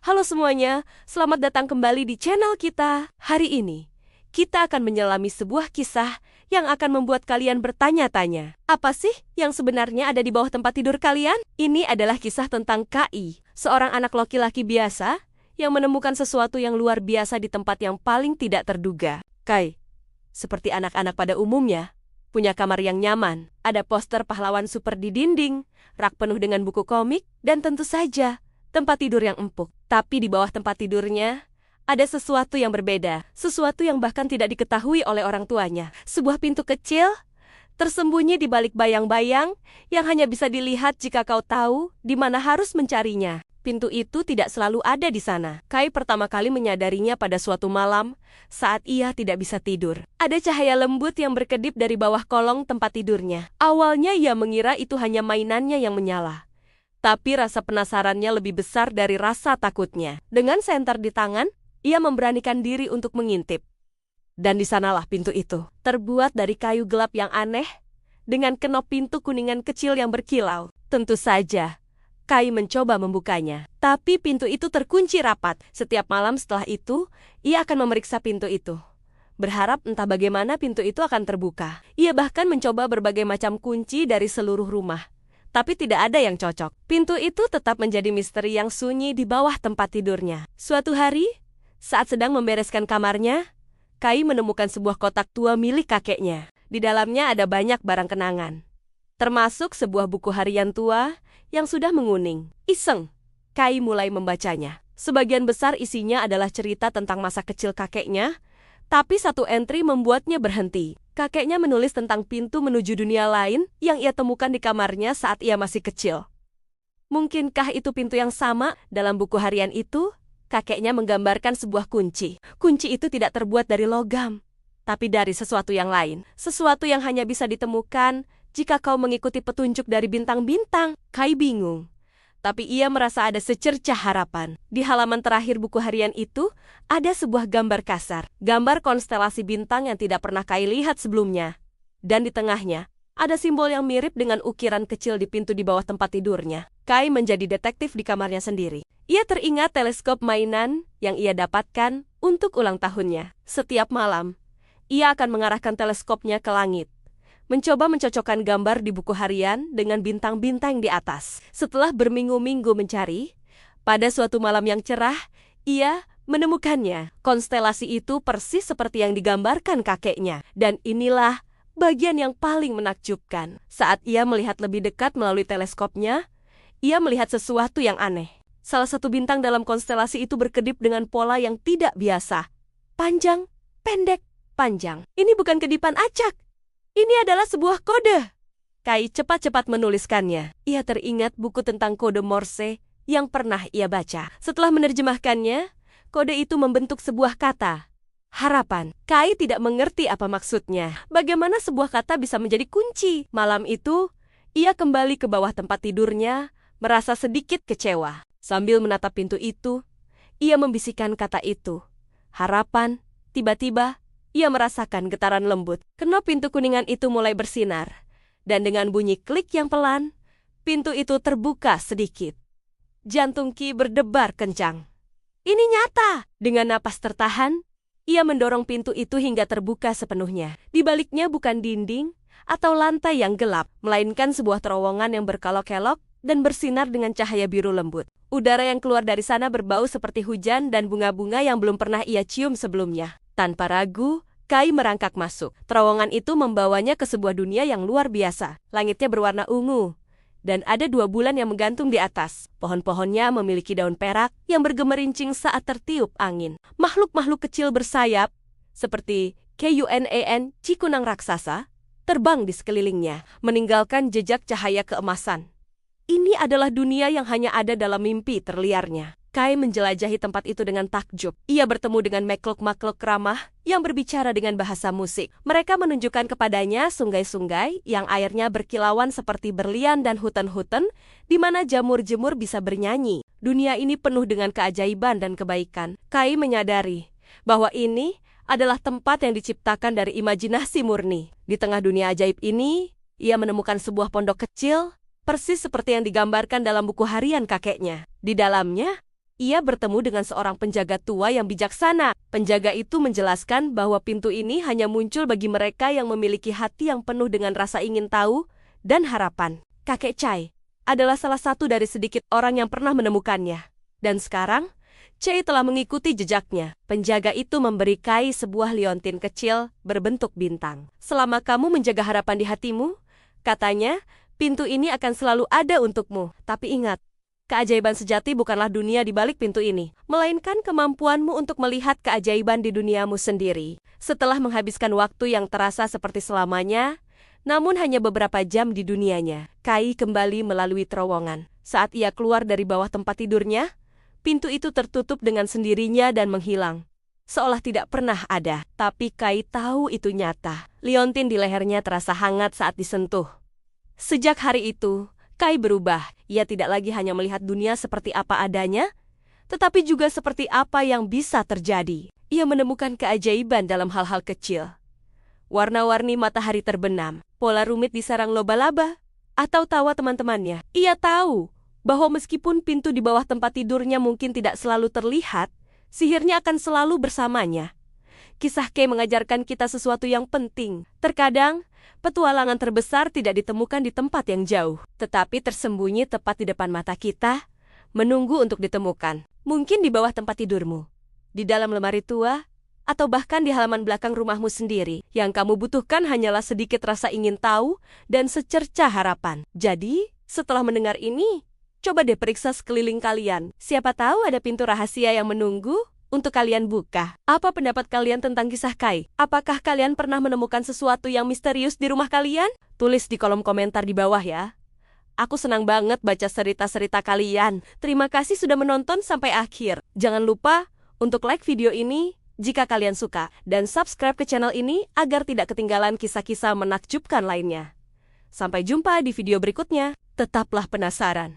Halo semuanya, selamat datang kembali di channel kita. Hari ini, kita akan menyelami sebuah kisah yang akan membuat kalian bertanya-tanya. Apa sih yang sebenarnya ada di bawah tempat tidur kalian? Ini adalah kisah tentang Kai, seorang anak laki-laki biasa yang menemukan sesuatu yang luar biasa di tempat yang paling tidak terduga. Kai, seperti anak-anak pada umumnya, punya kamar yang nyaman. Ada poster pahlawan super di dinding, rak penuh dengan buku komik, dan tentu saja tempat tidur yang empuk. Tapi di bawah tempat tidurnya, ada sesuatu yang berbeda. Sesuatu yang bahkan tidak diketahui oleh orang tuanya. Sebuah pintu kecil, tersembunyi di balik bayang-bayang, yang hanya bisa dilihat jika kau tahu di mana harus mencarinya. Pintu itu tidak selalu ada di sana. Kai pertama kali menyadarinya pada suatu malam, saat ia tidak bisa tidur. Ada cahaya lembut yang berkedip dari bawah kolong tempat tidurnya. Awalnya ia mengira itu hanya mainannya yang menyala. Tapi rasa penasarannya lebih besar dari rasa takutnya. Dengan senter di tangan, ia memberanikan diri untuk mengintip. Dan di sanalah pintu itu, terbuat dari kayu gelap yang aneh, dengan kenop pintu kuningan kecil yang berkilau. Tentu saja, Kai mencoba membukanya. Tapi pintu itu terkunci rapat. Setiap malam setelah itu, ia akan memeriksa pintu itu. Berharap entah bagaimana pintu itu akan terbuka. Ia bahkan mencoba berbagai macam kunci dari seluruh rumah. Tapi tidak ada yang cocok. Pintu itu tetap menjadi misteri yang sunyi di bawah tempat tidurnya. Suatu hari, saat sedang membereskan kamarnya, Kai menemukan sebuah kotak tua milik kakeknya. Di dalamnya ada banyak barang kenangan, termasuk sebuah buku harian tua yang sudah menguning. Iseng, Kai mulai membacanya. Sebagian besar isinya adalah cerita tentang masa kecil kakeknya, tapi satu entry membuatnya berhenti. Kakeknya menulis tentang pintu menuju dunia lain yang ia temukan di kamarnya saat ia masih kecil. Mungkinkah itu pintu yang sama? Dalam buku harian itu, kakeknya menggambarkan sebuah kunci. Kunci itu tidak terbuat dari logam, tapi dari sesuatu yang lain. Sesuatu yang hanya bisa ditemukan jika kau mengikuti petunjuk dari bintang-bintang. Kai bingung, tapi ia merasa ada secercah harapan. Di halaman terakhir buku harian itu, ada sebuah gambar kasar. Gambar konstelasi bintang yang tidak pernah Kai lihat sebelumnya. Dan di tengahnya, ada simbol yang mirip dengan ukiran kecil di pintu di bawah tempat tidurnya. Kai menjadi detektif di kamarnya sendiri. Ia teringat teleskop mainan yang ia dapatkan untuk ulang tahunnya. Setiap malam, ia akan mengarahkan teleskopnya ke langit, mencoba mencocokkan gambar di buku harian dengan bintang-bintang di atas. Setelah berminggu-minggu mencari, pada suatu malam yang cerah, ia menemukannya. Konstelasi itu persis seperti yang digambarkan kakeknya. Dan inilah bagian yang paling menakjubkan. Saat ia melihat lebih dekat melalui teleskopnya, ia melihat sesuatu yang aneh. Salah satu bintang dalam konstelasi itu berkedip dengan pola yang tidak biasa. Panjang, pendek, panjang. Ini bukan kedipan acak. Ini adalah sebuah kode. Kai cepat-cepat menuliskannya. Ia teringat buku tentang kode Morse yang pernah ia baca. Setelah menerjemahkannya, kode itu membentuk sebuah kata. Harapan. Kai tidak mengerti apa maksudnya. Bagaimana sebuah kata bisa menjadi kunci? Malam itu, ia kembali ke bawah tempat tidurnya, merasa sedikit kecewa. Sambil menatap pintu itu, ia membisikkan kata itu. Harapan. Tiba-tiba, ia merasakan getaran lembut. Kenop pintu kuningan itu mulai bersinar. Dan dengan bunyi klik yang pelan, pintu itu terbuka sedikit. Jantung Ki berdebar kencang. Ini nyata! Dengan napas tertahan, ia mendorong pintu itu hingga terbuka sepenuhnya. Di baliknya bukan dinding atau lantai yang gelap, melainkan sebuah terowongan yang berkelok-kelok dan bersinar dengan cahaya biru lembut. Udara yang keluar dari sana berbau seperti hujan dan bunga-bunga yang belum pernah ia cium sebelumnya. Tanpa ragu, Kai merangkak masuk. Terowongan itu membawanya ke sebuah dunia yang luar biasa. Langitnya berwarna ungu, dan ada 2 bulan yang menggantung di atas. Pohon-pohonnya memiliki daun perak yang bergemerincing saat tertiup angin. Makhluk-makhluk kecil bersayap, seperti Kunan cikunang raksasa, terbang di sekelilingnya, meninggalkan jejak cahaya keemasan. Ini adalah dunia yang hanya ada dalam mimpi terliarnya. Kai menjelajahi tempat itu dengan takjub. Ia bertemu dengan makhluk-makhluk ramah yang berbicara dengan bahasa musik. Mereka menunjukkan kepadanya sungai-sungai yang airnya berkilauan seperti berlian dan hutan-hutan, di mana jamur-jemur bisa bernyanyi. Dunia ini penuh dengan keajaiban dan kebaikan. Kai menyadari bahwa ini adalah tempat yang diciptakan dari imajinasi murni. Di tengah dunia ajaib ini, ia menemukan sebuah pondok kecil, persis seperti yang digambarkan dalam buku harian kakeknya. Di dalamnya, ia bertemu dengan seorang penjaga tua yang bijaksana. Penjaga itu menjelaskan bahwa pintu ini hanya muncul bagi mereka yang memiliki hati yang penuh dengan rasa ingin tahu dan harapan. Kakek Chai adalah salah satu dari sedikit orang yang pernah menemukannya. Dan sekarang, Chai telah mengikuti jejaknya. Penjaga itu memberi Kai sebuah liontin kecil berbentuk bintang. Selama kamu menjaga harapan di hatimu, katanya, pintu ini akan selalu ada untukmu. Tapi ingat, keajaiban sejati bukanlah dunia di balik pintu ini, melainkan kemampuanmu untuk melihat keajaiban di duniamu sendiri. Setelah menghabiskan waktu yang terasa seperti selamanya, namun hanya beberapa jam di dunianya, Kai kembali melalui terowongan. Saat ia keluar dari bawah tempat tidurnya, pintu itu tertutup dengan sendirinya dan menghilang. Seolah tidak pernah ada, tapi Kai tahu itu nyata. Liontin di lehernya terasa hangat saat disentuh. Sejak hari itu, Kai berubah. Ia tidak lagi hanya melihat dunia seperti apa adanya, tetapi juga seperti apa yang bisa terjadi. Ia menemukan keajaiban dalam hal-hal kecil. Warna-warni matahari terbenam, pola rumit di sarang laba-laba, atau tawa teman-temannya. Ia tahu bahwa meskipun pintu di bawah tempat tidurnya mungkin tidak selalu terlihat, sihirnya akan selalu bersamanya. Kisah Kai mengajarkan kita sesuatu yang penting. Terkadang, petualangan terbesar tidak ditemukan di tempat yang jauh, tetapi tersembunyi tepat di depan mata kita, menunggu untuk ditemukan. Mungkin di bawah tempat tidurmu, di dalam lemari tua, atau bahkan di halaman belakang rumahmu sendiri. Yang kamu butuhkan hanyalah sedikit rasa ingin tahu dan secercah harapan. Jadi, setelah mendengar ini, coba deh periksa sekeliling kalian. Siapa tahu ada pintu rahasia yang menunggu untuk kalian buka. Apa pendapat kalian tentang kisah Kai? Apakah kalian pernah menemukan sesuatu yang misterius di rumah kalian? Tulis di kolom komentar di bawah ya. Aku senang banget baca cerita-cerita kalian. Terima kasih sudah menonton sampai akhir. Jangan lupa untuk like video ini jika kalian suka, dan subscribe ke channel ini agar tidak ketinggalan kisah-kisah menakjubkan lainnya. Sampai jumpa di video berikutnya. Tetaplah penasaran.